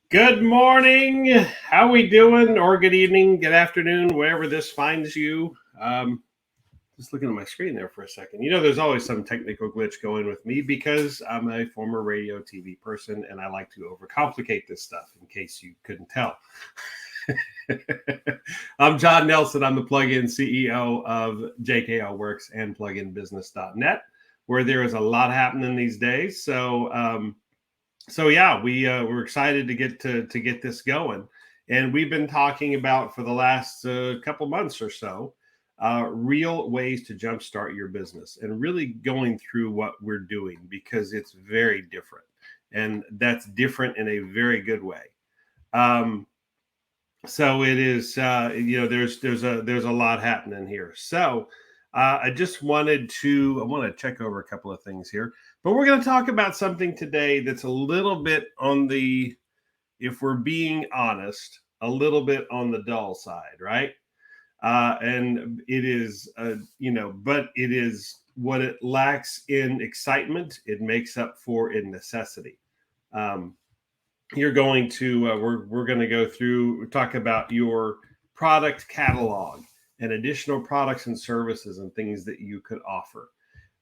Good morning. How we doing? Or good evening, good afternoon, wherever this finds you. Just looking at my screen there for a second. There's always some technical glitch going with me because I'm a former radio TV person and I like to overcomplicate this stuff in case you couldn't tell. I'm John Nelson. I'm the plug-in CEO of JKL Works and pluginbusiness.net, where there is a lot happening these days. So yeah, we're excited to get this going, and we've been talking about for the last couple months or so, real ways to jumpstart your business, and really going through what we're doing because it's very different, and that's different in a very good way. So it is, there's a lot happening here. So I just wanted to I want to check over a couple of things here, but we're going to talk about something today that's a little bit on the, if we're being honest, a little bit on the dull side, right? And it is, but it is what it lacks in excitement, it makes up for in necessity. You're going to we're going to go through, talk about your product catalog and additional products and services and things that you could offer,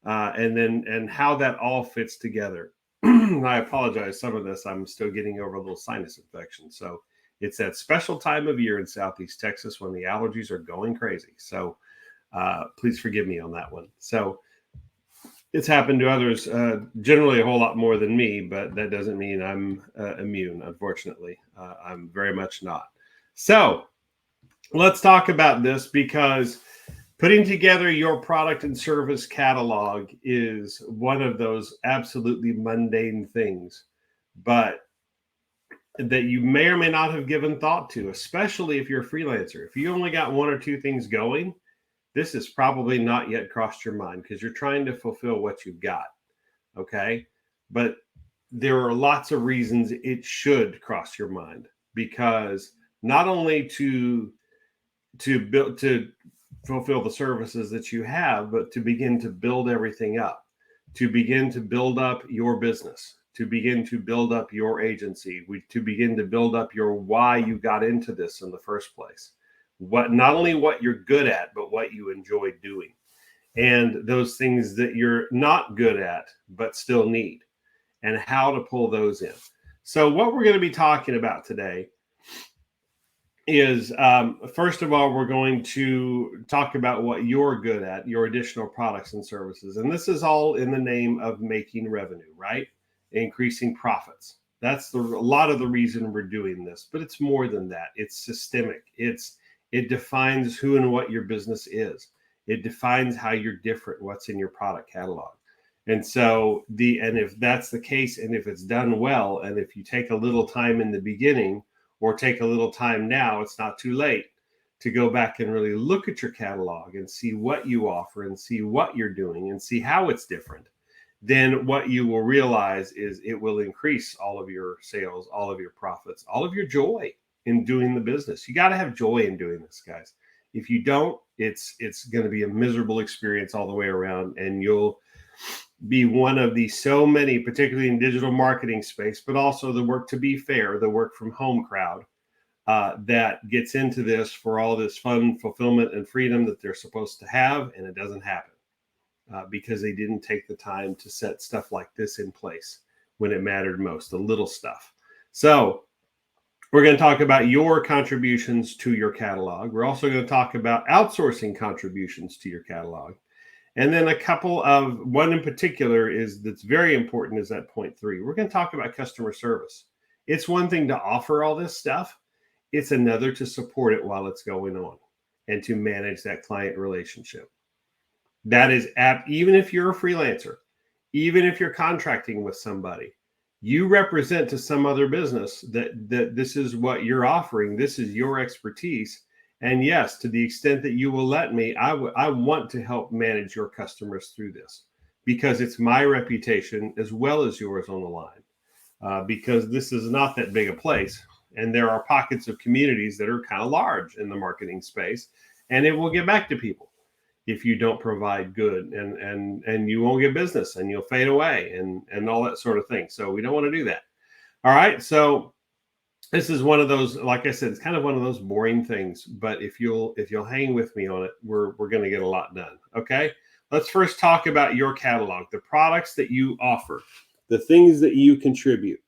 and how that all fits together. I apologize, some of this I'm still getting over a little sinus infection, so it's that special time of year in Southeast Texas when the allergies are going crazy. So please forgive me on that one. So it's happened to others, generally a whole lot more than me, but that doesn't mean I'm immune, unfortunately. I'm very much not. So let's talk about this, because putting together your product and service catalog is one of those absolutely mundane things, but that you may or may not have given thought to, especially if you're a freelancer. If you only got one or two things going, this has probably not yet crossed your mind because you're trying to fulfill what you've got. Okay. But there are lots of reasons it should cross your mind, because not only to build, to fulfill the services that you have, but to begin to build everything up, to begin to build up your business, to begin to build up your agency, to begin to build up your why you got into this in the first place. What, not only what you're good at, but what you enjoy doing, and those things that you're not good at but still need, and how to pull those in. So what we're going to be talking about today is, first of all, we're going to talk about what you're good at, your additional products and services. And this is all in the name of making revenue, right? Increasing profits. That's a lot of the reason we're doing this, but it's more than that. It's systemic. It defines who and what your business is. It defines how you're different, what's in your product catalog. And so and if that's the case, and if it's done well, and if you take a little time in the beginning, or take a little time now, it's not too late to go back and really look at your catalog and see what you offer and see what you're doing and see how it's different, then what you will realize is it will increase all of your sales, all of your profits, all of your joy in doing the business. You got to have joy in doing this, guys. If you don't, it's going to be a miserable experience all the way around, and you'll be one of the so many, particularly in digital marketing space, but also the work, to be fair, the work from home crowd that gets into this for all this fun, fulfillment, and freedom that they're supposed to have, and it doesn't happen because they didn't take the time to set stuff like this in place when it mattered most, the little stuff. So we're going to talk about your contributions to your catalog. We're also going to talk about outsourcing contributions to your catalog. And then one in particular that's very important is that point 3. We're going to talk about customer service. It's one thing to offer all this stuff. It's another to support it while it's going on and to manage that client relationship. That is even if you're a freelancer, even if you're contracting with somebody, you represent to some other business that this is what you're offering. This is your expertise. And yes, to the extent that you will let me, I want to help manage your customers through this, because it's my reputation as well as yours on the line, because this is not that big a place. And there are pockets of communities that are kind of large in the marketing space, and it will get back to people if you don't provide good, and you won't get business, and you'll fade away, and all that sort of thing. So we don't want to do that. All right. So this is one of those, like I said, it's kind of one of those boring things, but if you'll hang with me on it, we're going to get a lot done. Okay. Let's first talk about your catalog, the products that you offer, the things that you contribute.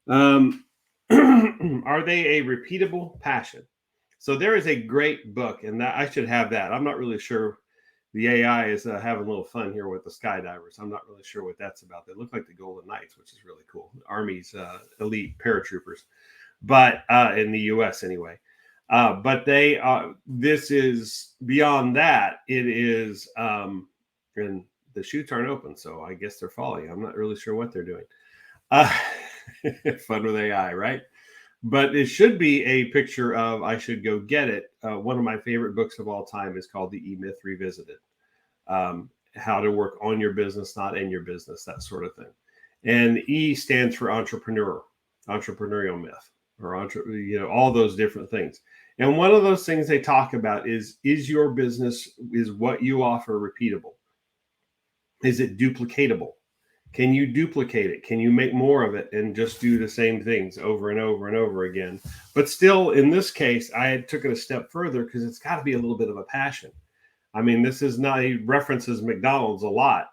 Um, are they a repeatable passion? So there is a great book, and that I should have that. I'm not really sure. The AI is having a little fun here with the skydivers. I'm not really sure what that's about. They look like the Golden Knights, which is really cool. Army's elite paratroopers, but in the U.S. anyway. But they this is beyond that. It is, and the chutes aren't open, so I guess they're falling. I'm not really sure what they're doing. Uh, fun with AI, right? But it should be a picture of I should go get it. One of my favorite books of all time is called The E-Myth Revisited. How to work on your business, not in your business, that sort of thing. And E stands for entrepreneurial myth, or all those different things. And one of those things they talk about is your business, is what you offer repeatable? Is it duplicatable? Can you duplicate it? Can you make more of it and just do the same things over and over and over again? But still, in this case, I took it a step further because it's got to be a little bit of a passion. I mean, this is not, he references McDonald's a lot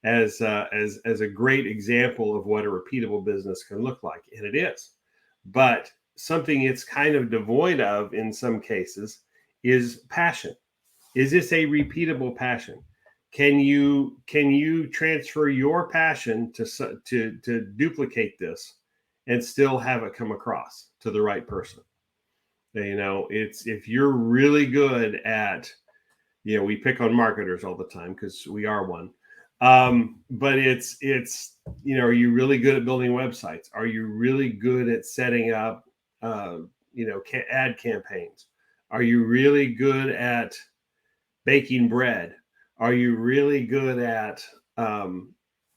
as a great example of what a repeatable business can look like, and it is. But something it's kind of devoid of in some cases is passion. Is this a repeatable passion? Can you transfer your passion to duplicate this and still have it come across to the right person? It's, if you're really good at, we pick on marketers all the time because we are one. But it's are you really good at building websites? Are you really good at setting up ad campaigns? Are you really good at baking bread? Are you really good at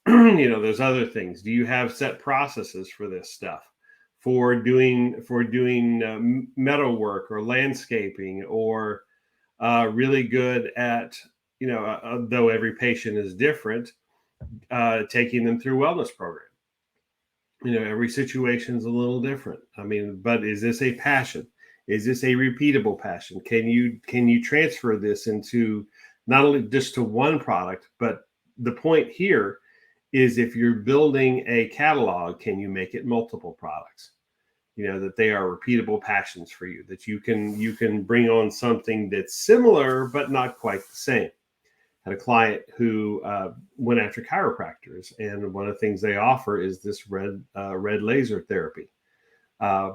those other things? Do you have set processes for this stuff, for doing metal work or landscaping, or really good at, though every patient is different, taking them through wellness program? Every situation is a little different. I mean, but is this a passion? Is this a repeatable passion? Can you transfer this into not only just to one product, but the point here is, if you're building a catalog, can you make it multiple products? That they are repeatable passions for you, that you can bring on something that's similar but not quite the same. Had a client who went after chiropractors, and one of the things they offer is this red laser therapy,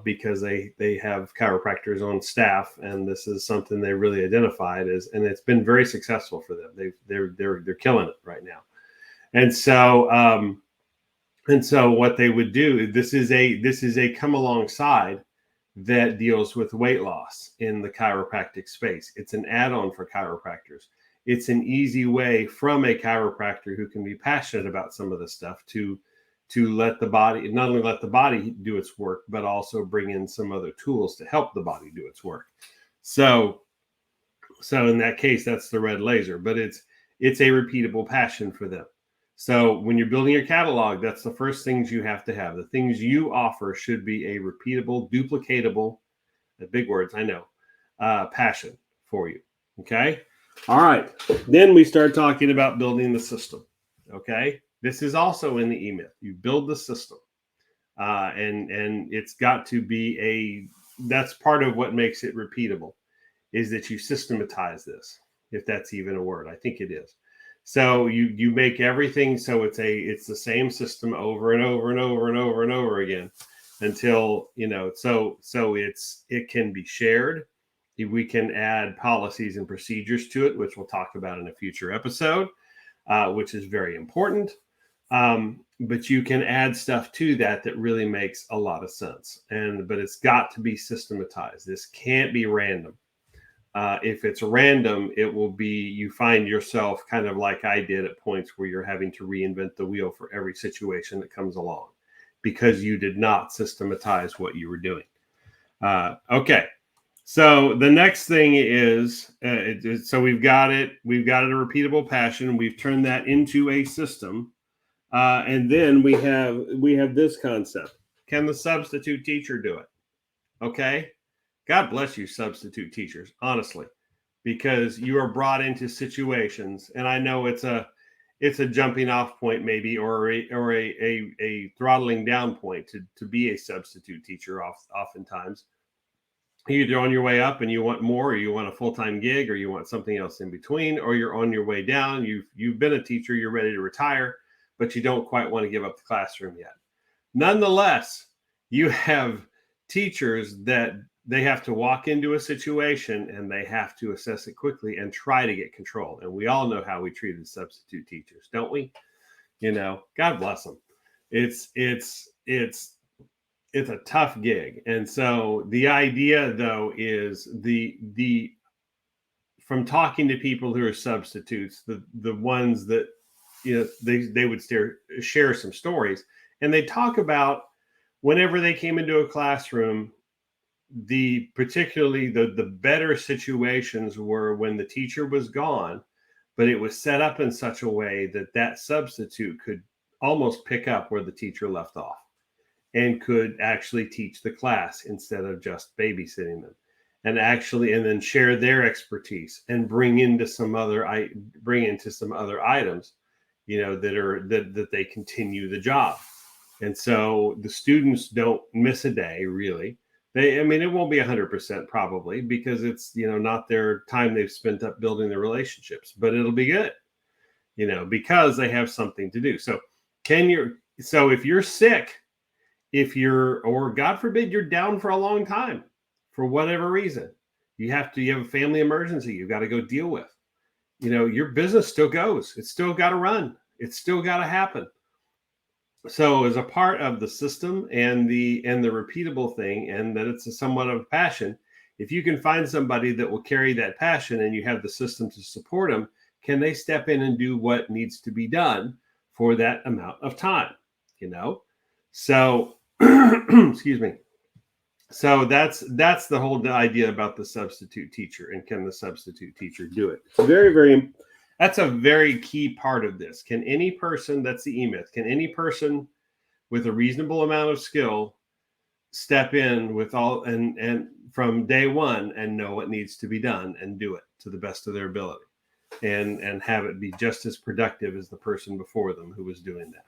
because they have chiropractors on staff, and this is something they really identified as, and it's been very successful for them. They're killing it right now. And so what they would do, this is a come alongside that deals with weight loss in the chiropractic space. It's an add-on for chiropractors. It's an easy way from a chiropractor who can be passionate about some of this stuff to let the body, not only let the body do its work, but also bring in some other tools to help the body do its work. So in that case, that's the red laser, but it's a repeatable passion for them. So when you're building your catalog, that's the first things you have to have. The things you offer should be a repeatable, duplicatable, the big words, I know, passion for you. Okay. All right. Then we start talking about building the system. Okay. This is also in the E-Myth. You build the system, and it's got to be that's part of what makes it repeatable, is that you systematize this, if that's even a word. I think it is. So you make everything so it's the same system over and over and over and over and over again, until so it can be shared. We can add policies and procedures to it, which we'll talk about in a future episode, which is very important. But you can add stuff to that really makes a lot of sense. But it's got to be systematized. This can't be random. If it's random, it will be, you find yourself kind of like I did at points where you're having to reinvent the wheel for every situation that comes along, because you did not systematize what you were doing. Okay. So the next thing is, so we've got it. We've got a repeatable passion. We've turned that into a system. And then we have this concept. Can the substitute teacher do it? Okay. God bless you, substitute teachers, honestly, because you are brought into situations, and I know it's a jumping off point maybe, or a throttling down point to be a substitute teacher oftentimes. You're either on your way up and you want more, or you want a full-time gig, or you want something else in between, or you're on your way down. You've been a teacher, you're ready to retire, but you don't quite want to give up the classroom yet. Nonetheless, you have teachers that they have to walk into a situation and they have to assess it quickly and try to get control. And we all know how we treated substitute teachers, don't we? God bless them. It's a tough gig. And so the idea though is the from talking to people who are substitutes, the ones that they would share some stories, and they talk about whenever they came into a classroom, particularly the better situations were when the teacher was gone, but it was set up in such a way that substitute could almost pick up where the teacher left off and could actually teach the class instead of just babysitting them, and then share their expertise and bring into some other items, that they continue the job. And so the students don't miss a day, really. It won't be 100% probably, because it's, not their time they've spent up building the relationships, but it'll be good, because they have something to do. So if you're sick, or God forbid, you're down for a long time for whatever reason, you have a family emergency you've got to go deal with, your business still goes. It's still got to run. It's still got to happen. So as a part of the system and the repeatable thing, and that it's somewhat of a passion, if you can find somebody that will carry that passion and you have the system to support them, can they step in and do what needs to be done for that amount of time? So excuse me. So that's the whole idea about the substitute teacher, and can the substitute teacher do it? That's a very key part of this. Can any person, that's the E-Myth, can any person with a reasonable amount of skill step in with all and from day one and know what needs to be done and do it to the best of their ability, and have it be just as productive as the person before them who was doing that?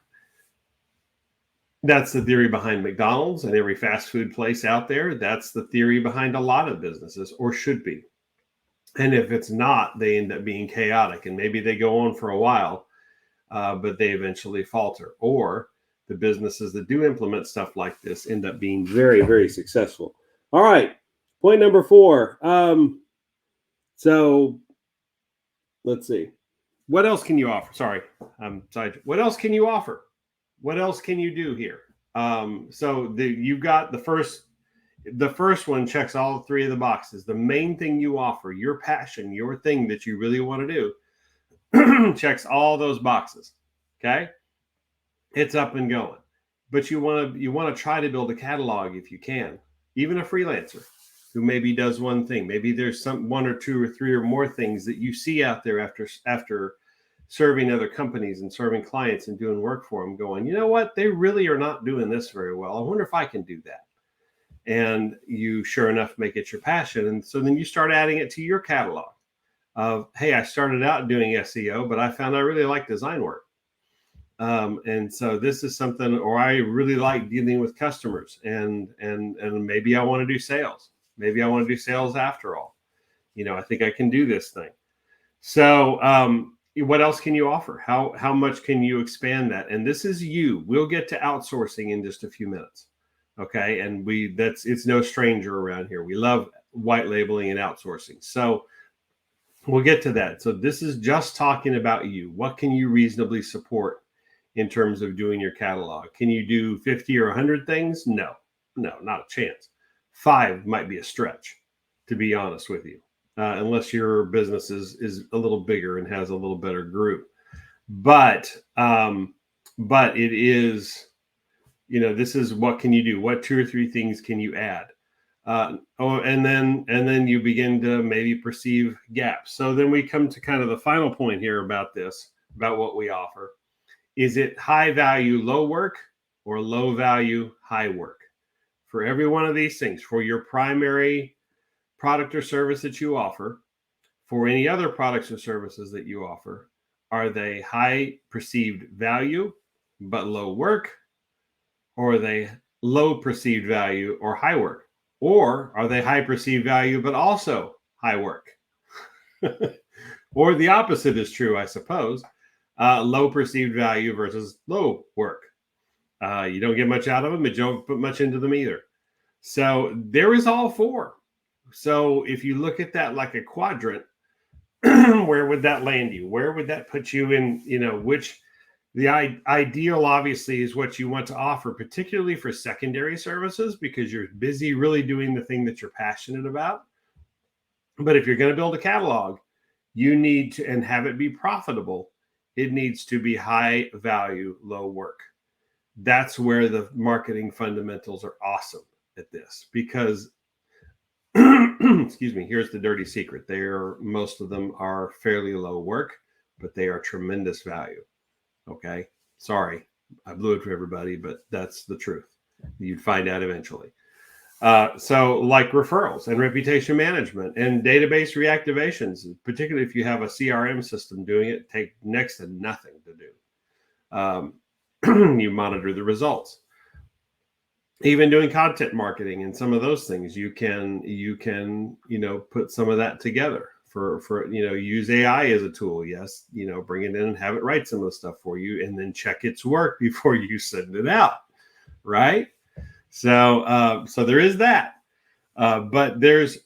That's the theory behind McDonald's and every fast food place out there. That's the theory behind a lot of businesses, or should be. And if it's not, they end up being chaotic, and maybe they go on for a while, but they eventually falter. Or the businesses that do implement stuff like this end up being very, very successful. All right. Point number 4. So let's see. What else can you offer? Sorry. What else can you offer? What else can you do here? You've got the first one checks all 3 of the boxes. The main thing you offer, your passion, your thing that you really want to do, checks all those boxes. Okay. It's up and going, but you want to try to build a catalog if you can, even a freelancer who maybe does one thing. Maybe there's one or 2 or 3 or more things that you see out there after serving other companies and serving clients and doing work for them, going, you know what, they really are not doing this very well. I wonder if I can do that. And you, sure enough, make it your passion. And so then you start adding it to your catalog of, hey, I started out doing SEO, but I found I really like design work. And so this is something, or I really like dealing with customers, and maybe I want to do sales. Maybe I want to do sales after all. I think I can do this thing. So, what else can you offer? How much can you expand that? And this is you. We'll get to outsourcing in just a few minutes. Okay. And it's no stranger around here. We love white labeling and outsourcing. So we'll get to that. So this is just talking about you. What can you reasonably support in terms of doing your catalog? Can you do 50 or 100 things? No, not a chance. 5 might be a stretch, to be honest with you. Unless your business is a little bigger and has a little better group. But it is, this is what can you do? What 2 or 3 things can you add? And then you begin to maybe perceive gaps. So then we come to kind of the final point here about what we offer. Is it high value, low work, or low value, high work? for every one of these things, for your primary product or service that you offer, for any other products or services that you offer, are they high perceived value but low work? Or are they low perceived value or high work? Or are they high perceived value but also high work? Or the opposite is true, I suppose. Low perceived value versus low work. You don't get much out of them, but you don't put much into them either. So there is all four. So if you look at that like a quadrant, where would that land you? Where would that put you in, which the ideal obviously is what you want to offer, particularly for secondary services, because you're busy really doing the thing that you're passionate about. But if you're going to build a catalog, you need to, and have it be profitable, it needs to be high value, low work. That's where the marketing fundamentals are awesome at this, because excuse me, here's the dirty secret. Most of them are fairly low work, but they are tremendous value. Okay. Sorry, I blew it for everybody, but that's the truth. You'd find out eventually. So like referrals and reputation management and database reactivations, particularly if you have a CRM system doing it, take next to nothing to do. You monitor the results. Even doing content marketing and some of those things, you can put some of that together for use AI as a tool. Yes, bring it in and have it write some of the stuff for you, and then check its work before you send it out, right? So there is that, but there's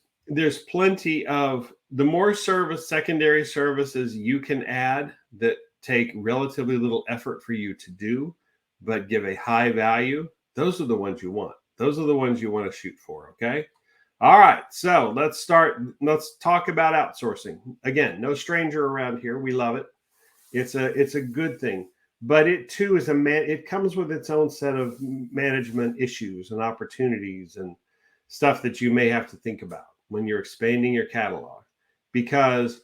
plenty of the more secondary services you can add that take relatively little effort for you to do, but give a high value. Those are the ones you want. Those are the ones you want to shoot for. Okay. All right. So let's talk about outsourcing. Again, no stranger around here. We love it. It's a good thing, but it too is it comes with its own set of management issues and opportunities and stuff that you may have to think about when you're expanding your catalog, because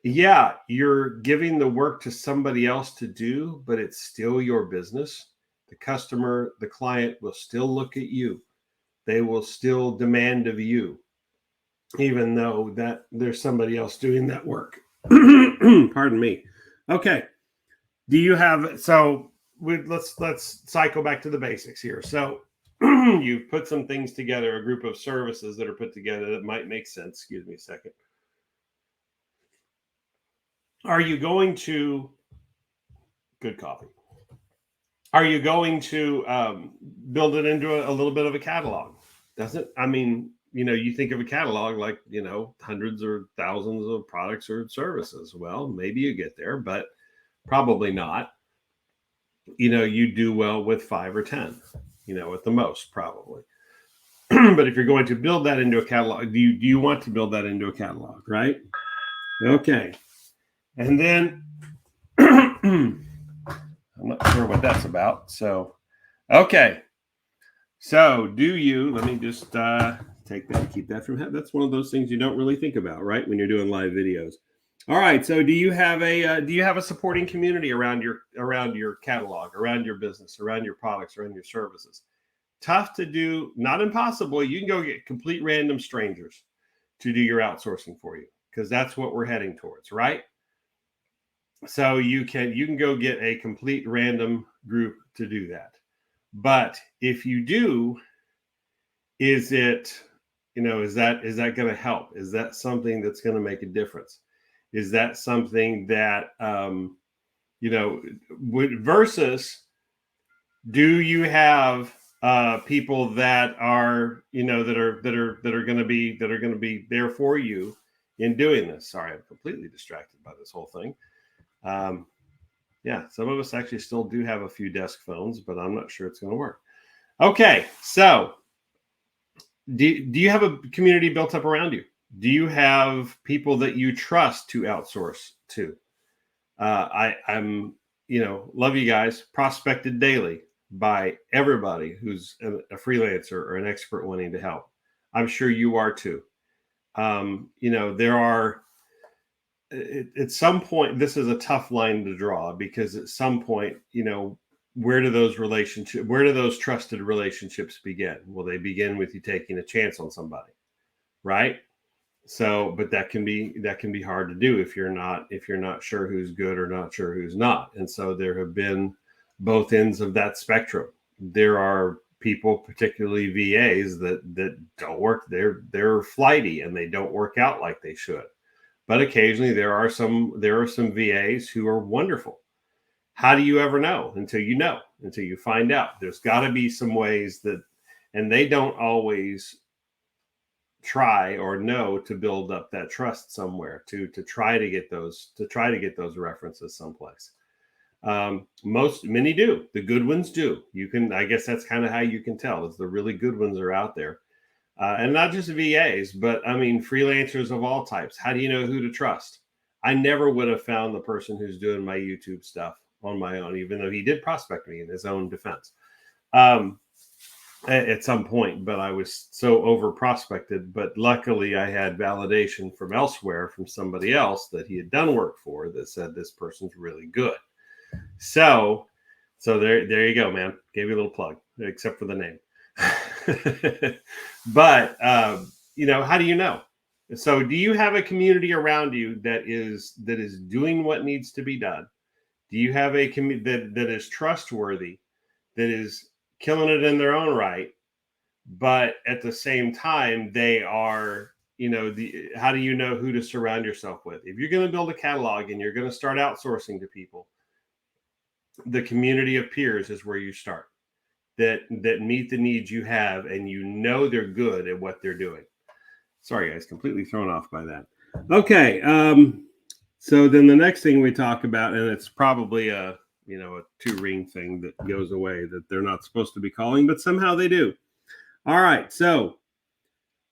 you're giving the work to somebody else to do, but it's still your business. The customer, the client will still look at you. They will still demand of you, even though that there's somebody else doing that work. Pardon me. Okay. Let's cycle back to the basics here. So you've put some things together, a group of services that are put together that might make sense. Excuse me a second. Are you going to, good coffee. Are you going to build it into a little bit of a catalog? You think of a catalog like, hundreds or thousands of products or services. Well, maybe you get there, but probably not. You do well with 5 or 10, at the most, probably. But if you're going to build that into a catalog, do you want to build that into a catalog, right? Okay. And then I'm not sure what that's about. So, okay. So let me just take that, keep that from, that's one of those things you don't really think about, right? When you're doing live videos. All right. So do you have a supporting community around your catalog, around your business, around your products, around your services? Tough to do, not impossible. You can go get complete random strangers to do your outsourcing for you, because that's what we're heading towards, right? So you can go get a complete random group to do that. But if you do, is that going to help? Is that something that's going to make a difference? Is that something that versus, do you have people that are that are going to be there for you in doing this? Sorry, I'm completely distracted by this whole thing. Some of us actually still do have a few desk phones, but I'm not sure it's going to work. Okay, so do you have a community built up around you? Do you have people that you trust to outsource to? I'm love you guys, prospected daily by everybody who's a freelancer or an expert wanting to help. I'm sure you are too. There are, at some point, this is a tough line to draw, because at some point, where do those trusted relationships begin? Well, they begin with you taking a chance on somebody, right? So, but that can be hard to do if you're not sure who's good or not sure who's not. And so there have been both ends of that spectrum. There are people, particularly VAs, that don't work. They're flighty and they don't work out like they should. But occasionally there are some VAs who are wonderful. How do you ever know until you find out? There's got to be some ways that, and they don't always try or know to build up that trust somewhere to try to get those references someplace. Many do. The good ones do. I guess that's kind of how you can tell, is the really good ones are out there. And not just VAs, but I mean, freelancers of all types. How do you know who to trust? I never would have found the person who's doing my YouTube stuff on my own, even though he did prospect me in his own defense at some point, but I was so over prospected. But luckily I had validation from elsewhere, from somebody else that he had done work for, that said this person's really good. So there you go, man. Gave you a little plug, except for the name. But how do you know? So do you have a community around you that is doing what needs to be done? Do you have a community that is trustworthy, that is killing it in their own right, but at the same time they are, how do you know who to surround yourself with? If you're going to build a catalog and you're going to start outsourcing to people, the community of peers is where you start, that meet the needs you have, and they're good at what they're doing. Sorry guys, completely thrown off by that. Okay, so then the next thing we talk about, and it's probably a 2-ring thing that goes away, that they're not supposed to be calling, but somehow they do. All right, so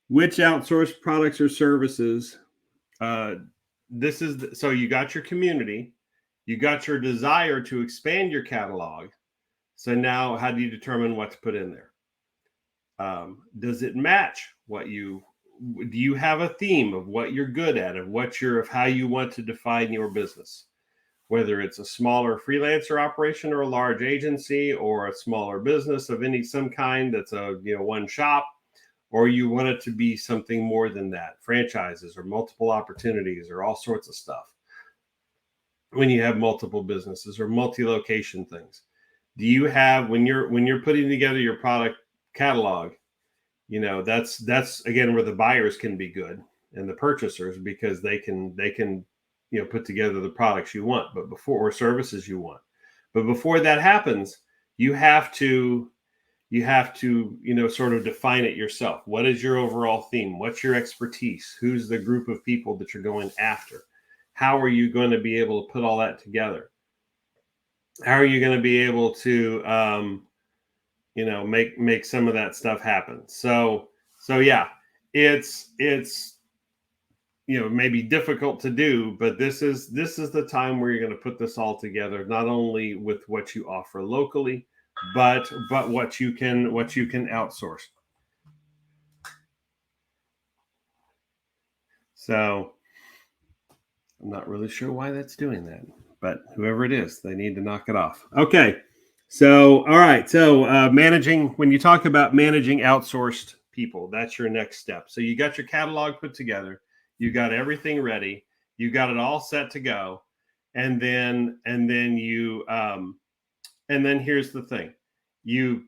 which outsourced products or services? So you got your community, you got your desire to expand your catalog. So now, how do you determine what to put in there? Does it match do you have a theme of what you're good at, of how you want to define your business? Whether it's a smaller freelancer operation or a large agency or a smaller business of some kind that's a one shop, or you want it to be something more than that, franchises or multiple opportunities or all sorts of stuff. When you have multiple businesses or multi-location things, do you have, when you're putting together your product catalog, that's again where the buyers can be good and the purchasers, because they can put together the products you want, or services you want. But before that happens, you have to sort of define it yourself. What is your overall theme? What's your expertise? Who's the group of people that you're going after? How are you going to be able to put all that together? How are you going to be able to make some of that stuff happen? So yeah, it's maybe difficult to do, but this is the time where you're going to put this all together, not only with what you offer locally, but what you can outsource. So I'm not really sure why that's doing that, but whoever it is, they need to knock it off. Okay. So, all right. So when you talk about managing outsourced people, that's your next step. So you got your catalog put together, you got everything ready, you got it all set to go. And then here's the thing. You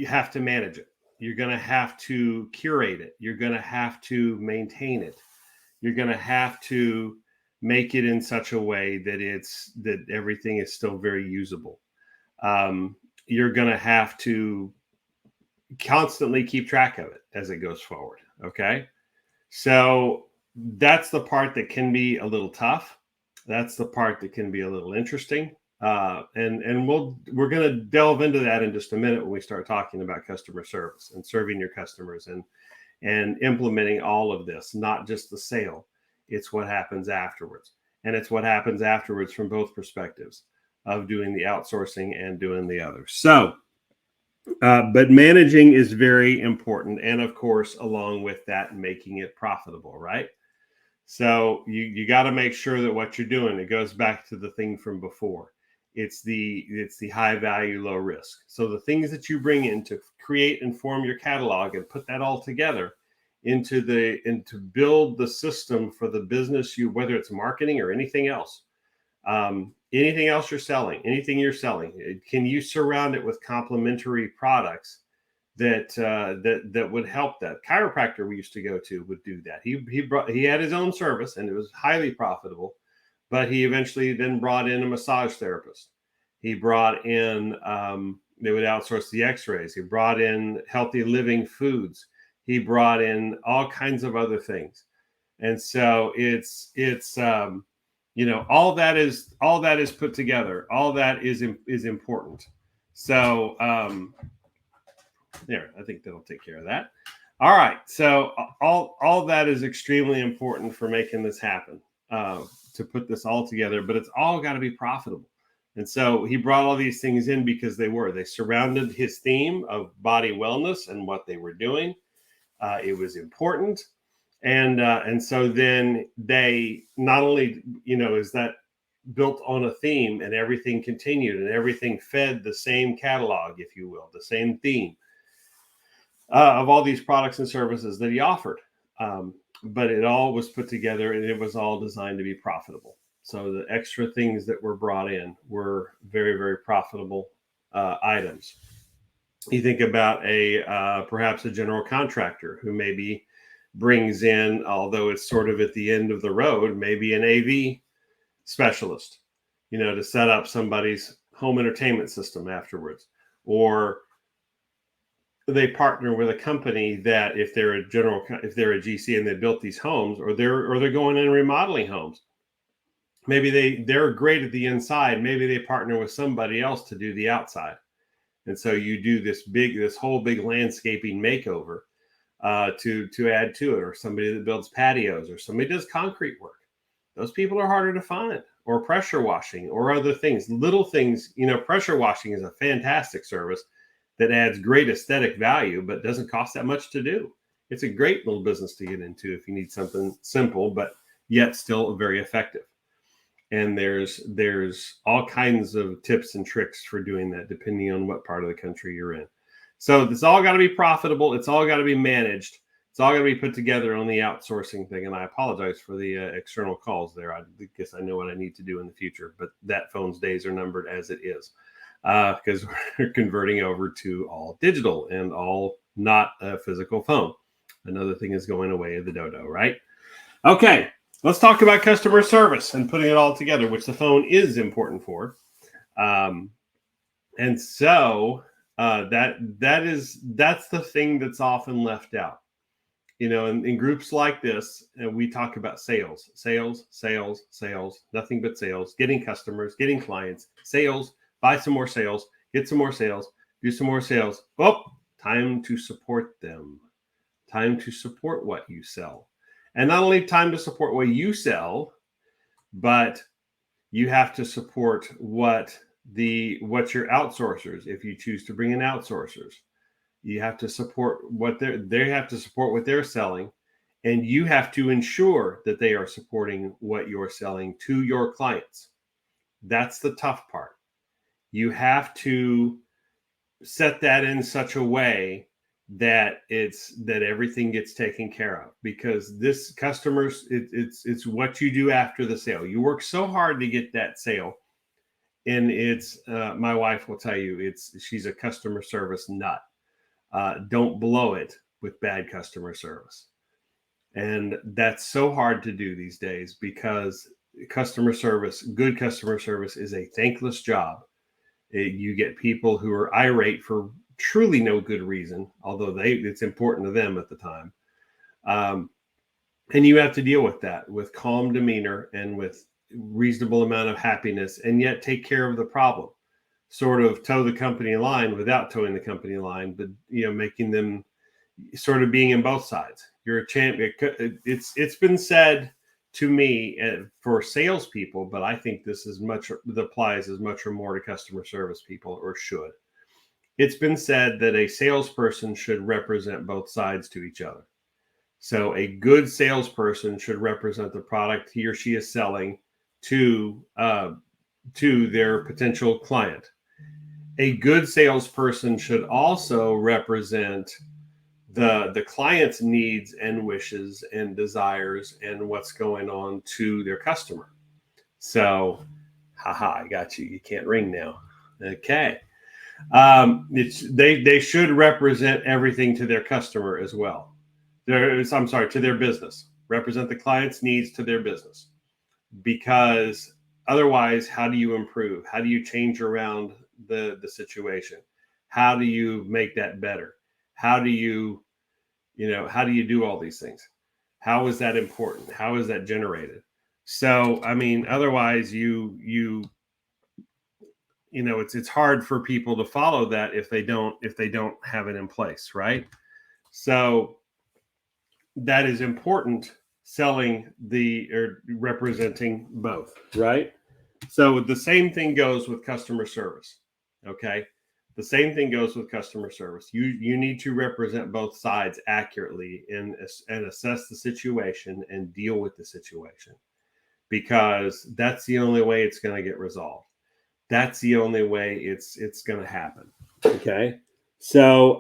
have to manage it. You're going to have to curate it. You're going to have to maintain it. You're going to have to make it in such a way that everything is still very usable. You're going to have to constantly keep track of it as it goes forward. Okay. So that's the part that can be a little tough. That's the part that can be a little interesting. And we're going to delve into that in just a minute when we start talking about customer service and serving your customers and implementing all of this, not just the sale. It's what happens afterwards. And it's what happens afterwards from both perspectives of doing the outsourcing and doing the other. So, but managing is very important. And of course, along with that, making it profitable, right? So you got to make sure that what you're doing, it goes back to the thing from before. It's the high value, low risk. So the things that you bring in to create and form your catalog and put that all together into build the system for the business, whether it's marketing or anything else. Anything else you're selling, can you surround it with complementary products that would help that? Chiropractor we used to go to would do that. He had his own service and it was highly profitable, but he eventually then brought in a massage therapist. He brought in they would outsource the x-rays. He brought in healthy living foods. He brought in all kinds of other things. And so it's all that is put together. All that is important. So there, I think that'll take care of that. All right. So all that is extremely important for making this happen, to put this all together, but it's all got to be profitable. And so he brought all these things in because they surrounded his theme of body wellness and what they were doing. It was important. And so then they not only, is that built on a theme, and everything continued and everything fed the same catalog, if you will, the same theme of all these products and services that he offered. But it all was put together and it was all designed to be profitable. So the extra things that were brought in were very, very profitable items. You think about perhaps a general contractor who maybe brings in, although it's sort of at the end of the road, maybe an AV specialist, to set up somebody's home entertainment system afterwards. Or they partner with a company that if they're a GC and they built these homes, or they're going in and remodeling homes, maybe they're great at the inside. Maybe they partner with somebody else to do the outside. And so you do this whole big landscaping makeover to add to it, or somebody that builds patios, or somebody does concrete work. Those people are harder to find, or pressure washing, or other things, little things. Pressure washing is a fantastic service that adds great aesthetic value, but doesn't cost that much to do. It's a great little business to get into if you need something simple, but yet still very effective. And there's all kinds of tips and tricks for doing that, depending on what part of the country you're in. So it's all got to be profitable. It's all got to be managed. It's all got to be put together on the outsourcing thing. And I apologize for the external calls there. I guess I know what I need to do in the future, but that phone's days are numbered as it is, because we're converting over to all digital and all not a physical phone. Another thing is going away of the dodo, right? Okay, let's talk about customer service and putting it all together, which the phone is important for. And so that's the thing that's often left out. In groups like this, we talk about sales, nothing but sales, getting customers, getting clients, sales, buy some more sales, get some more sales, do some more sales. Oh, time to support them. Time to support what you sell. And not only time to support what you sell, but you have to support what your outsourcers, if you choose to bring in outsourcers, you have to support they have to support what they're selling, and you have to ensure that they are supporting what you're selling to your clients. That's the tough part. You have to set that in such a way that everything gets taken care of, because this customers, it's what you do after the sale. You work so hard to get that sale, and it's my wife will tell you, she's a customer service nut. Don't blow it with bad customer service. And that's so hard to do these days, because good customer service is a thankless job. You get people who are irate for truly no good reason, although it's important to them at the time. And you have to deal with that with calm demeanor and with reasonable amount of happiness, and yet take care of the problem. Sort of toe the company line without towing the company line, but making them sort of being in both sides. You're a champion. It's been said to me for salespeople, but I think this applies as much or more to customer service people, or should. It's been said that a salesperson should represent both sides to each other. So a good salesperson should represent the product he or she is selling to to their potential client. A good salesperson should also represent the client's needs and wishes and desires and what's going on to their customer. So, haha, I got you. You can't ring now. Okay. They should represent everything to their customer as well. I'm sorry, to their business. Represent the client's needs to their business, because otherwise, how do you improve? How do you change around the situation? How do you make that better? How do you do all these things? How is that important? How is that generated? So, I mean, otherwise it's hard for people to follow that if they don't have it in place, right? So that is important, selling or representing both, right? So the same thing goes with customer service. Okay. The same thing goes with customer service. You need to represent both sides accurately and assess the situation and deal with the situation, because that's the only way it's going to get resolved. That's the only way it's going to happen. Okay. So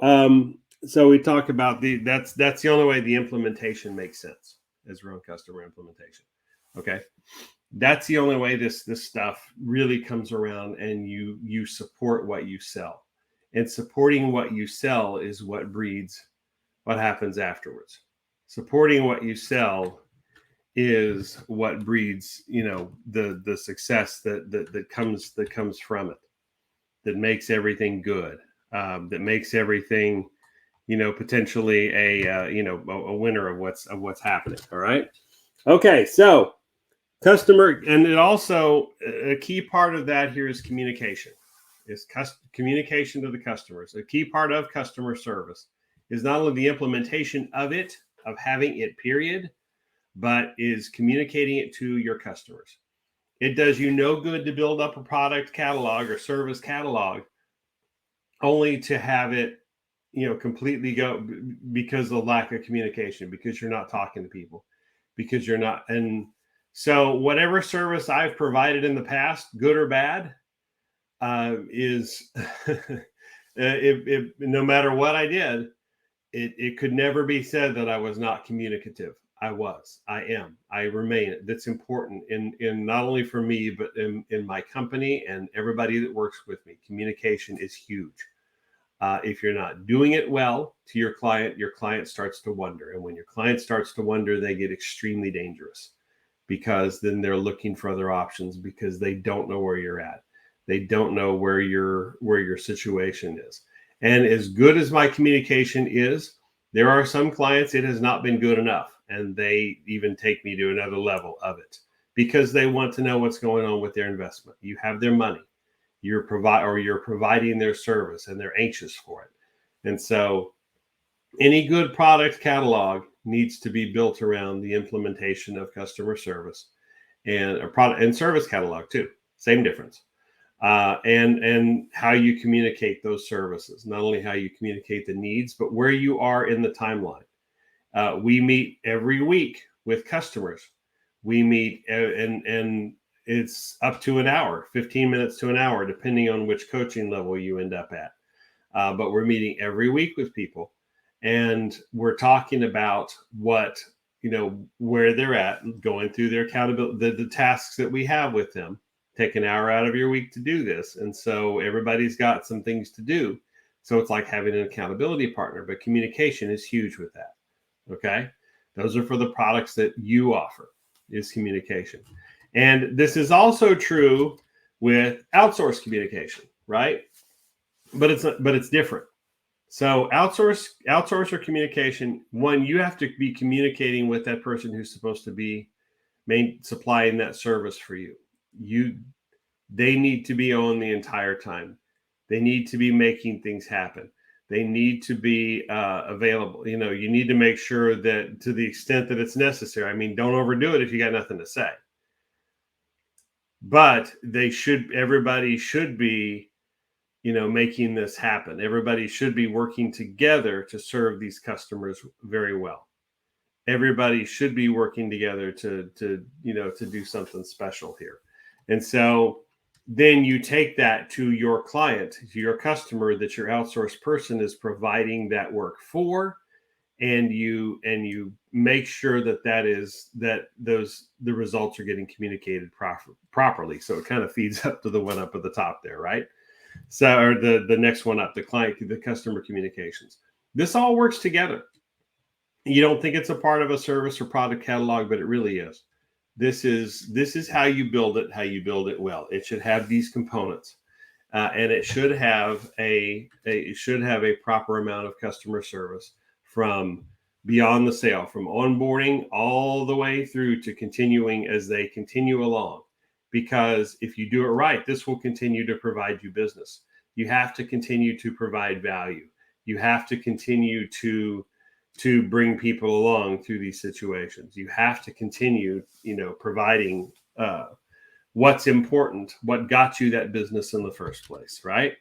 we talk about that's the only way the implementation makes sense, is around customer implementation. Okay. That's the only way this stuff really comes around, and you support what you sell. And supporting what you sell is what breeds what happens afterwards. Supporting what you sell is what breeds, the success that comes from it, that makes everything good, that makes everything, potentially a winner of what's happening. All right. Okay. So customer, and it also, a key part of that here is communication. Is communication to the customers. A key part of customer service is not only the implementation of having it, period, but is communicating it to your customers. It does you no good to build up a product catalog or service catalog only to have it, completely go because of lack of communication, because you're not talking to people, because you're not. And so whatever service I've provided in the past, good or bad, is no matter what I did, it could never be said that I was not communicative. I am, I remain. That's important in not only for me, but in my company and everybody that works with me. Communication is huge. If you're not doing it well to your client starts to wonder. And when your client starts to wonder, they get extremely dangerous, because then they're looking for other options, because they don't know where you're at. They don't know where your situation is. And as good as my communication is, there are some clients it has not been good enough, and they even take me to another level of it, because they want to know what's going on with their investment. You have their money, you're providing their service, and they're anxious for it. And so any good product catalog needs to be built around the implementation of customer service, and a product and service catalog too. Same difference. And how you communicate those services, not only how you communicate the needs, but where you are in the timeline. We meet every week with customers. We meet and it's up to an hour, 15 minutes to an hour, depending on which coaching level you end up at. But we're meeting every week with people, and we're talking about where they're at, going through their accountability, the tasks that we have with them. Take an hour out of your week to do this. And so everybody's got some things to do. So it's like having an accountability partner, but communication is huge with that. Okay. Those are for the products that you offer, is communication. And this is also true with outsourced communication, right? But it's different. So outsource communication, one, you have to be communicating with that person who's supposed to be supplying that service for you. They need to be on the entire time. They need to be making things happen. They need to be available. You need to make sure that, to the extent that it's necessary. I mean, don't overdo it if you got nothing to say. But everybody should be, making this happen. Everybody should be working together to serve these customers very well. Everybody should be working together to do something special here. And so then you take that to your client, to your customer that your outsourced person is providing that work for, and you make sure that the results are getting communicated properly. So it kind of feeds up to the one up at the top there, right? So, or the next one up, the customer communications. This all works together. You don't think it's a part of a service or product catalog, but it really is. This is how you build it well. It should have these components, and it should have a proper amount of customer service from beyond the sale, from onboarding all the way through to continuing as they continue along. Because if you do it right, this will continue to provide you business. You have to continue to provide value. You have to continue to bring people along through these situations. You have to continue, providing what's important, what got you that business in the first place, right?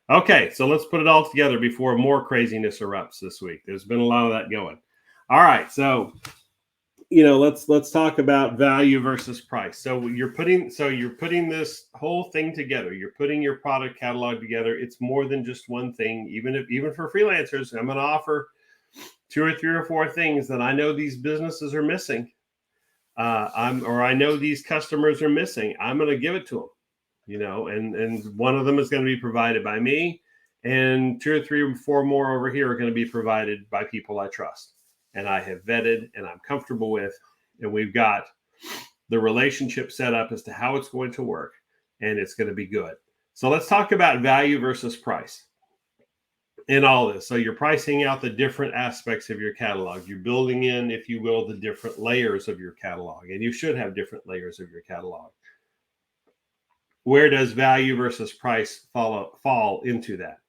Okay, so let's put it all together before more craziness erupts this week. There's been a lot of that going. All right, so let's talk about value versus price. So you're putting this whole thing together. You're putting your product catalog together. It's more than just one thing. Even for freelancers, I'm going to offer 2 or 3 or 4 things that I know these businesses are missing. I know these customers are missing. I'm going to give it to them, and one of them is going to be provided by me, and 2 or 3 or 4 more over here are going to be provided by people I trust and I have vetted and I'm comfortable with, and we've got the relationship set up as to how it's going to work, and it's going to be good. So let's talk about value versus price in all this. So you're pricing out the different aspects of your catalog. You're building in, if you will, the different layers of your catalog, and you should have different layers of your catalog. Where does value versus price fall into that?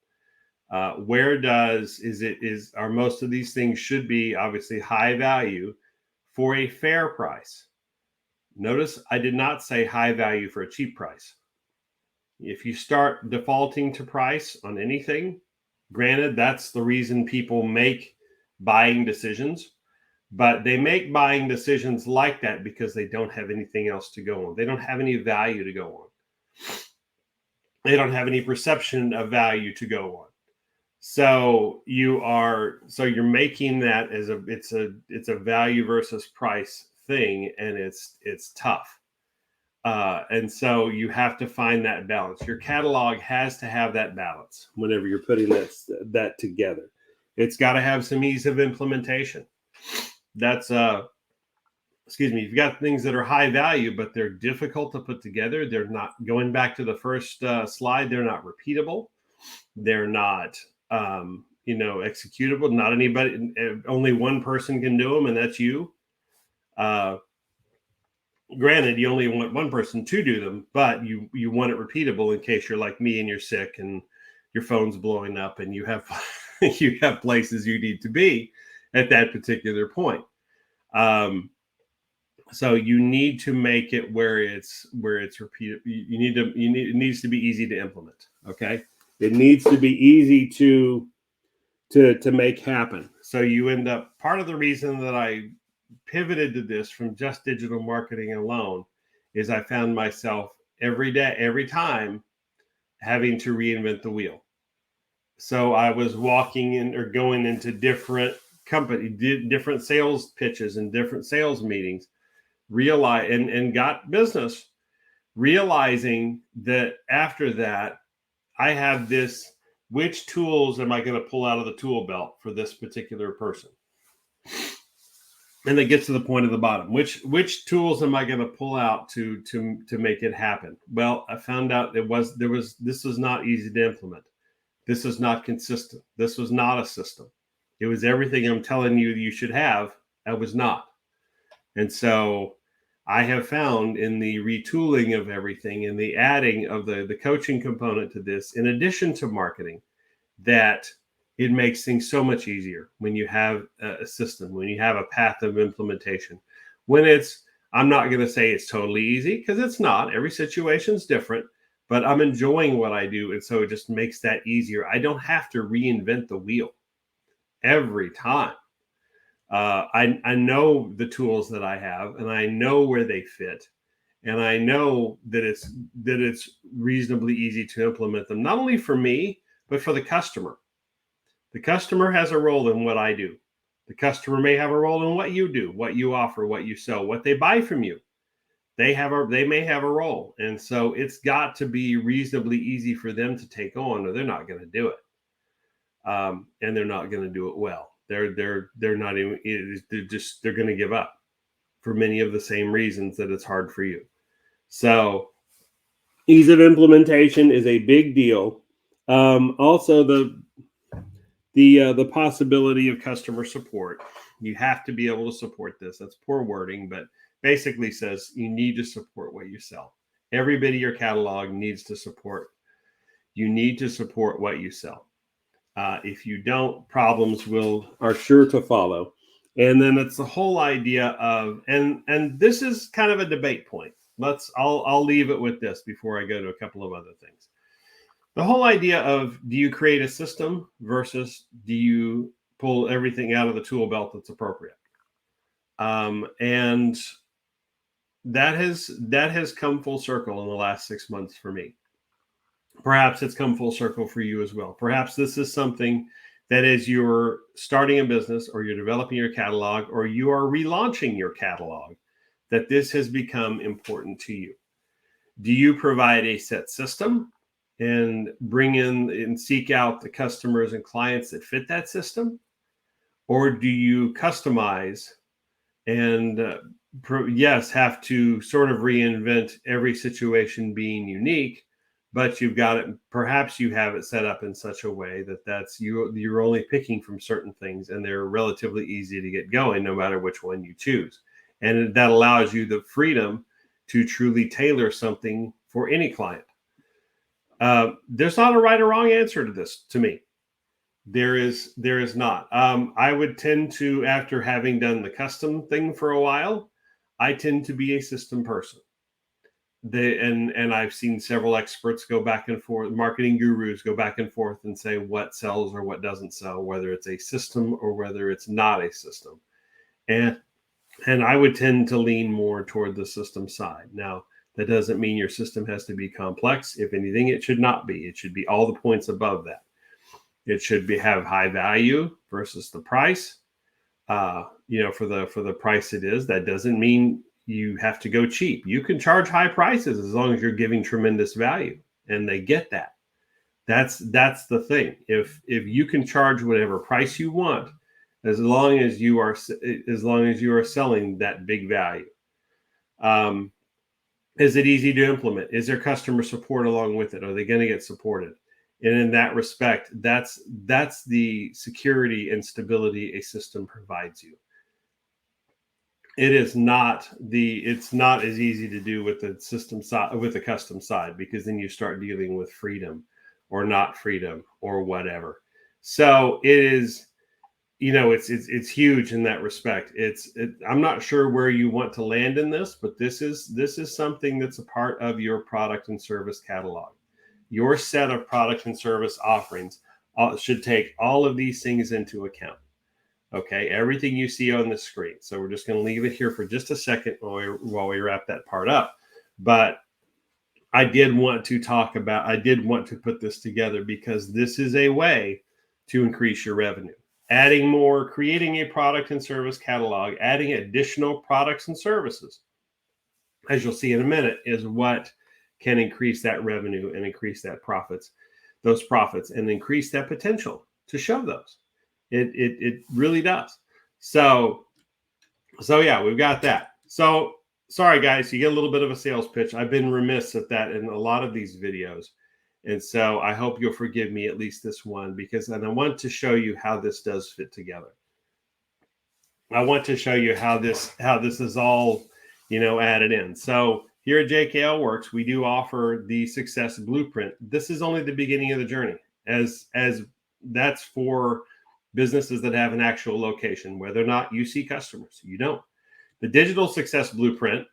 Are most of these things should be obviously high value for a fair price. Notice I did not say high value for a cheap price. If you start defaulting to price on anything, granted, that's the reason people make buying decisions, but they make buying decisions like that because they don't have anything else to go on. They don't have any value to go on. They don't have any perception of value to go on. So you're making that as it's a value versus price thing, and it's tough. And so you have to find that balance. Your catalog has to have that balance whenever you're putting that together. It's got to have some ease of implementation. That's you've got things that are high value, but they're difficult to put together. They're not, going back to the first slide, they're not repeatable. They're not executable. Not anybody, only one person can do them, and that's you. Granted, you only want one person to do them, but you want it repeatable in case you're like me and you're sick and your phone's blowing up and you have you have places you need to be at that particular point. So you need to make it where it's repeatable. It needs to be easy to implement. Okay, it needs to be easy to make happen. So you end up, part of the reason that I pivoted to this from just digital marketing alone is I found myself every time having to reinvent the wheel. So I was walking in or going into different different sales pitches and different sales meetings, and got business, realizing that after that, I have this, which tools am I going to pull out of the tool belt for this particular person? And it gets to the point at the bottom. Which tools am I going to pull out to make it happen? Well, I found out this was not easy to implement. This is not consistent. This was not a system. It was everything I'm telling you should have. I was not. And so I have found in the retooling of everything and the adding of the coaching component to this, in addition to marketing, that it makes things so much easier when you have a system, when you have a path of implementation. I'm not going to say it's totally easy, because it's not. Every situation's different, but I'm enjoying what I do. And so it just makes that easier. I don't have to reinvent the wheel every time. I know the tools that I have, and I know where they fit, And I know that it's reasonably easy to implement them, not only for me, but for the customer. The customer has a role in what I do. The customer may have a role in what you do, what you offer, what you sell, what they buy from you. They may have a role. And so it's got to be reasonably easy for them to take on, or they're not going to do it. And they're not going to do it well. They're not even, they're going to give up for many of the same reasons that it's hard for you. So ease of implementation is a big deal. Also, the possibility of customer support. You have to be able to support this. That's poor wording, but basically says you need to support what you sell. Every bit of your catalog needs to support. You need to support what you sell. If you don't, problems are sure to follow. And then it's the whole idea of, and this is kind of a debate point. I'll leave it with this before I go to a couple of other things. The whole idea of, do you create a system versus do you pull everything out of the tool belt that's appropriate? And that has come full circle in the last 6 months for me. Perhaps it's come full circle for you as well. Perhaps this is something that as you're starting a business, or you're developing your catalog, or you are relaunching your catalog, that this has become important to you. Do you provide a set system and bring in and seek out the customers and clients that fit that system? Or do you customize and yes, have to sort of reinvent every situation being unique, but you've got it, perhaps you have it set up in such a way that you're only picking from certain things, and they're relatively easy to get going no matter which one you choose. And that allows you the freedom to truly tailor something for any client. There's not a right or wrong answer to this, to me. There is not. I would tend to, after having done the custom thing for a while, I tend to be a system person. And I've seen several experts go back and forth, marketing gurus go back and forth and say what sells or what doesn't sell, whether it's a system or whether it's not a system. And I would tend to lean more toward the system side. Now, that doesn't mean your system has to be complex. If anything, it should not be. It should be all the points above that. It should have high value versus the price. For the price it is. That doesn't mean you have to go cheap. You can charge high prices as long as you're giving tremendous value, and they get that. That's the thing. If you can charge whatever price you want, as long as you are selling that big value. Is it easy to implement? Is there customer support along with it? Are they going to get supported? And in that respect, that's the security and stability a system provides you. It's not as easy to do with the system side, with the custom side, because then you start dealing with freedom or not freedom or whatever. So it is, it's huge in that respect. I'm not sure where you want to land in this, but this is something that's a part of your product and service catalog. Your set of product and service offerings should take all of these things into account. Okay, everything you see on the screen. So we're just going to leave it here for just a second while we wrap that part up. But I did want to put this together because this is a way to increase your revenue. Adding more, creating a product and service catalog, adding additional products and services, as you'll see in a minute, is what can increase that revenue and increase those profits, and increase that potential to show those. It really does. So yeah, we've got that. So sorry guys, you get a little bit of a sales pitch. I've been remiss at that in a lot of these videos. And so I hope you'll forgive me at least this one, and I want to show you how this does fit together. I want to show you how this is all, added in. So here at JKL Works, we do offer the Success Blueprint. This is only the beginning of the journey, as that's for businesses that have an actual location. Whether or not you see customers, you don't. The Digital Success Blueprint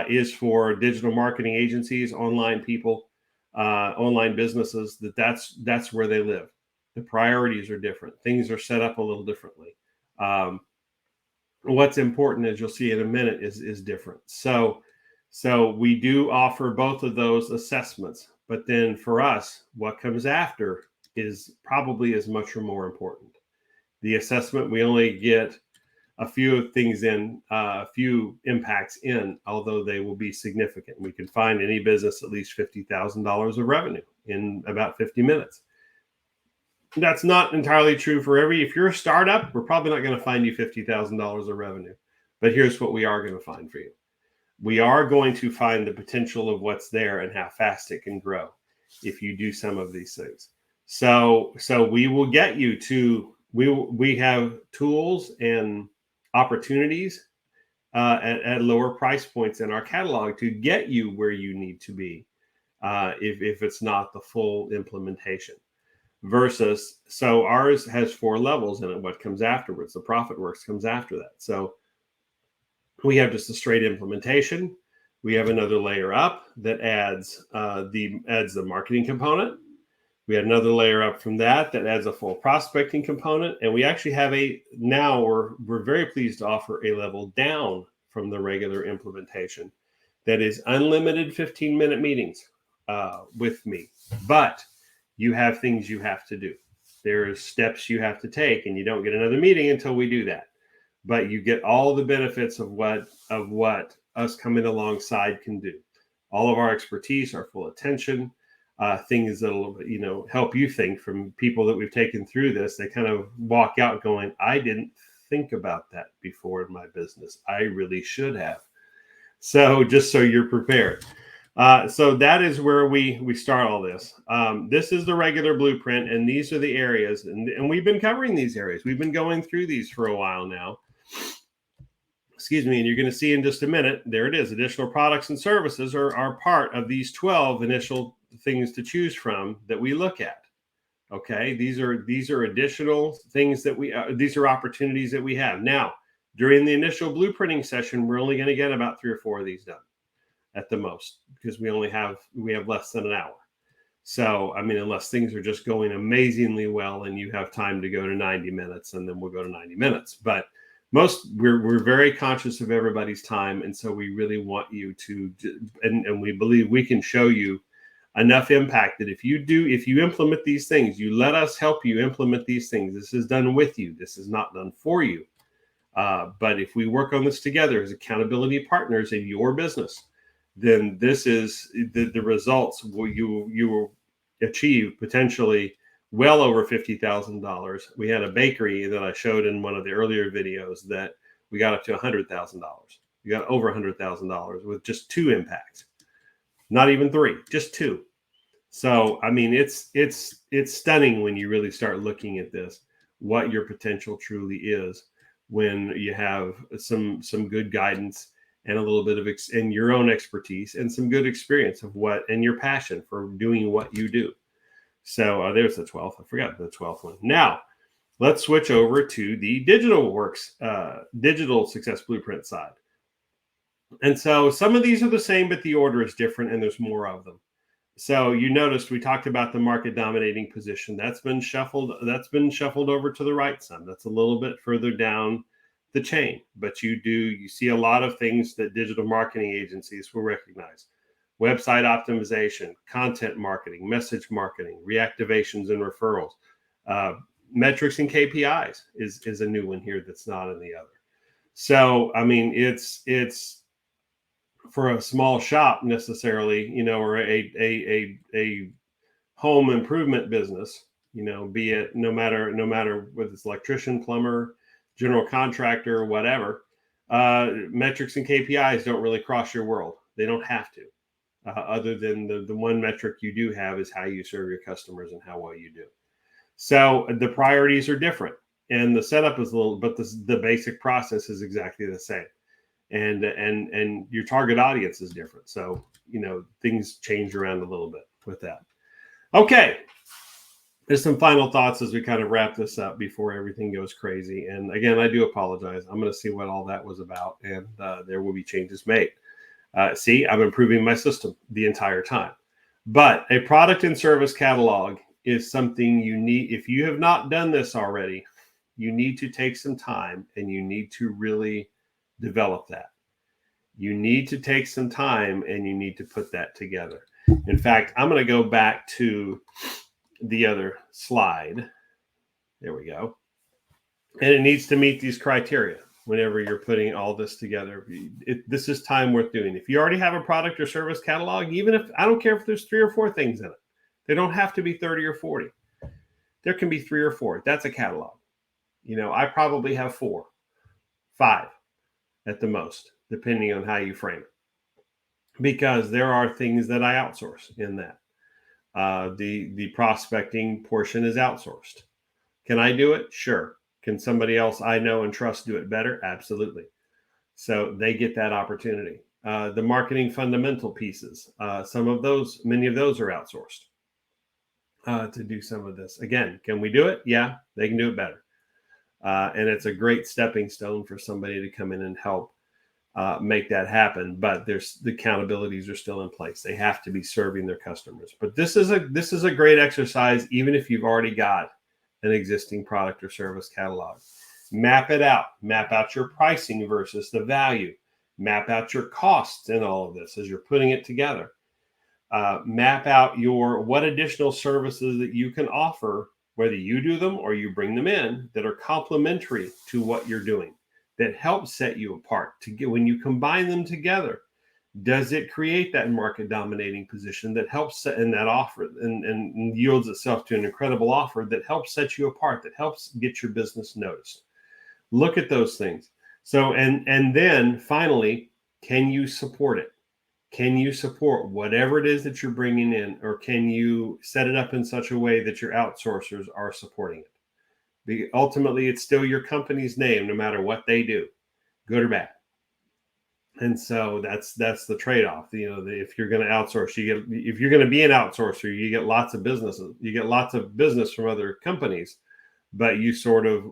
is for digital marketing agencies, online people, online businesses. That's where they live. The priorities are different. Things are set up a little differently. What's important, as you'll see in a minute, is different. So So we do offer both of those assessments. But then for us, what comes after is probably as much or more important. The assessment, we only get a few things in, a few impacts in, although they will be significant. We can find any business at least $50,000 of revenue in about 50 minutes. That's not entirely true for if you're a startup, we're probably not going to find you $50,000 of revenue. But here's what we are going to find for you. We are going to find the potential of what's there and how fast it can grow if you do some of these things. So we will get you to, we have tools and opportunities at lower price points in our catalog to get you where you need to be if it's not the full implementation. Versus, so ours has 4 levels in it. What comes afterwards? The Profit Works comes after that. So we have just a straight implementation. We have another layer up that adds the marketing component. We had another layer up from that adds a full prospecting component. And we actually have now we're very pleased to offer a level down from the regular implementation that is unlimited 15-minute meetings with me. But you have things you have to do. There's steps you have to take, and you don't get another meeting until we do that. But you get all the benefits of what us coming alongside can do. All of our expertise, our full attention, things that'll help you think. From people that we've taken through this, they kind of walk out going, I didn't think about that before in my business. I really should have. So just so you're prepared. So that is where we start all this. This is the regular blueprint, and these are the areas, and we've been covering these areas. We've been going through these for a while now. Excuse me, and you're going to see in just a minute, there it is. Additional products and services are part of these 12 initial things to choose from that we look at. Okay, these are additional things that these are opportunities that we have. Now, during the initial blueprinting session, we're only going to get about 3 or 4 of these done at the most, because we have less than an hour. So, I mean, unless things are just going amazingly well and you have time to go to 90 minutes, and then we'll go to 90 minutes. But we're very conscious of everybody's time. And so we really want you to, and we believe we can show you enough impact that if you implement these things, you let us help you implement these things. This is done with you. This is not done for you. But if we work on this together as accountability partners in your business, then this is the results you will achieve potentially well over $50,000. We had a bakery that I showed in one of the earlier videos that we got up to $100,000. We got over $100,000 with just 2 impacts, not even 3, just 2. So, I mean, it's stunning when you really start looking at this, what your potential truly is when you have some good guidance and a little bit of and your own expertise and some good experience of and your passion for doing what you do. So there's the 12th. I forgot the 12th one. Now let's switch over to the digital success blueprint side. And so some of these are the same, but the order is different, and there's more of them. So you noticed we talked about the market dominating position. That's been shuffled over to the right some. That's a little bit further down the chain, but you see a lot of things that digital marketing agencies will recognize: website optimization, content marketing, message marketing, reactivations and referrals, metrics and KPIs is a new one here that's not in the other. So, I mean, it's for a small shop necessarily, or a home improvement business, be it no matter whether it's electrician, plumber, general contractor, whatever, metrics and KPIs don't really cross your world. They don't have to, other than the one metric you do have is how you serve your customers and how well you do. So the priorities are different, and the setup is but the basic process is exactly the same. And your target audience is different. So, things change around a little bit with that. Okay. There's some final thoughts as we kind of wrap this up before everything goes crazy. And again, I do apologize. I'm going to see what all that was about, and there will be changes made. See, I'm improving my system the entire time. But a product and service catalog is something you need. If you have not done this already, you need to take some time and you need to really develop that. You need to take some time and you need to put that together. In fact, I'm going to go back to the other slide. There we go. And it needs to meet these criteria whenever you're putting all this together. This is time worth doing. If you already have a product or service catalog, even if, I don't care if there's 3 or 4 things in it, they don't have to be 30 or 40. There can be 3 or 4. That's a catalog. I probably have 4, 5 at the most, depending on how you frame it, because there are things that I outsource in that. The prospecting portion is outsourced. Can I do it? Sure. Can somebody else I know and trust do it better? Absolutely. So they get that opportunity. The marketing fundamental pieces, many of those are outsourced to do some of this. Again, can we do it? Yeah, they can do it better. And it's a great stepping stone for somebody to come in and help make that happen. But the accountabilities are still in place. They have to be serving their customers. But this is a great exercise, even if you've already got an existing product or service catalog. Map it out. Map out your pricing versus the value. Map out your costs in all of this as you're putting it together. Map out what additional services that you can offer, whether you do them or you bring them in, that are complementary to what you're doing, that help set you apart. When you combine them together, does it create that market dominating position that helps set in that offer and yields itself to an incredible offer that helps set you apart, that helps get your business noticed? Look at those things. So, and then finally, can you support it? Can you support whatever it is that you're bringing in, or can you set it up in such a way that your outsourcers are supporting it? Ultimately, it's still your company's name, no matter what they do, good or bad. And so that's the trade-off. If you're going to outsource, if you're going to be an outsourcer, you get lots of businesses. You get lots of business from other companies, but you sort of,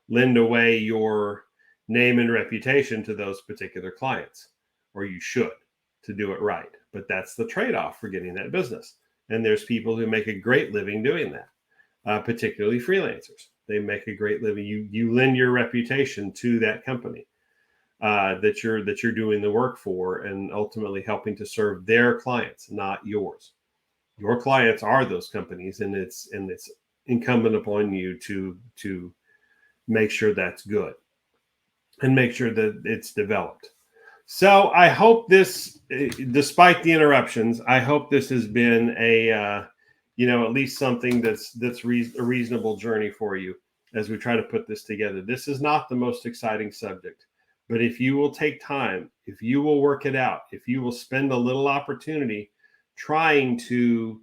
lend away your name and reputation to those particular clients, or you should, to do it right. But that's the trade-off for getting that business. And there's people who make a great living doing that, particularly freelancers. They make a great living. You lend your reputation to that company that you're doing the work for, and ultimately helping to serve their clients, not yours. Your clients are those companies, and it's incumbent upon you to make sure that's good and make sure that it's developed. So I hope this, despite the interruptions, I hope this has been at least something that's a reasonable journey for you as we try to put this together. This is not the most exciting subject, but if you will take time, if you will work it out, if you will spend a little opportunity trying to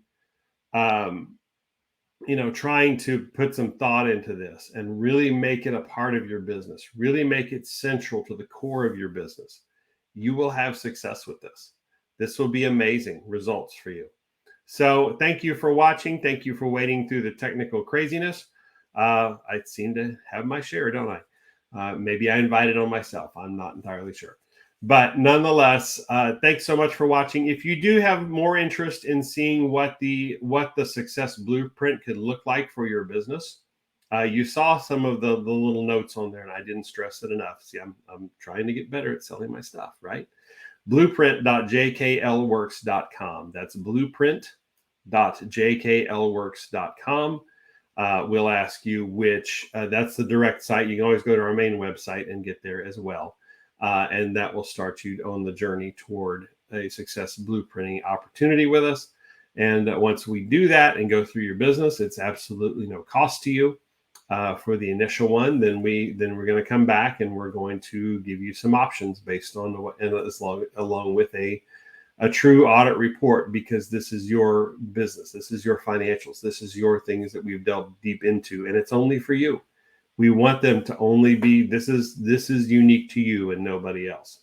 put some thought into this and really make it a part of your business, really make it central to the core of your business, you will have success with this. This will be amazing results for you. So thank you for watching. Thank you for waiting through the technical craziness. I seem to have my share, don't I? Maybe I invited on myself. I'm not entirely sure. But nonetheless, thanks so much for watching. If you do have more interest in seeing what the success blueprint could look like for your business, you saw some of the little notes on there, and I didn't stress it enough. See, I'm trying to get better at selling my stuff, right? Blueprint.jklworks.com. That's blueprint.jklworks.com. We'll ask you which, that's the direct site. You can always go to our main website and get there as well. And that will start you on the journey toward a success blueprinting opportunity with us. And once we do that and go through your business, it's absolutely no cost to you for the initial one. Then we're going to come back and we're going to give you some options based on along with a true audit report, because this is your business. This is your financials. This is your things that we've delved deep into, and it's only for you. We want them to only be, this is unique to you and nobody else.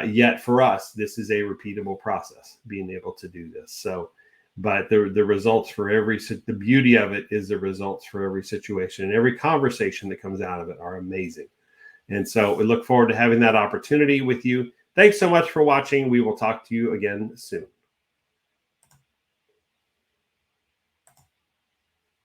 Yet for us, this is a repeatable process, being able to do this. So, but the results for the beauty of it is the results for every situation and every conversation that comes out of it are amazing. And so we look forward to having that opportunity with you. Thanks so much for watching. We will talk to you again soon.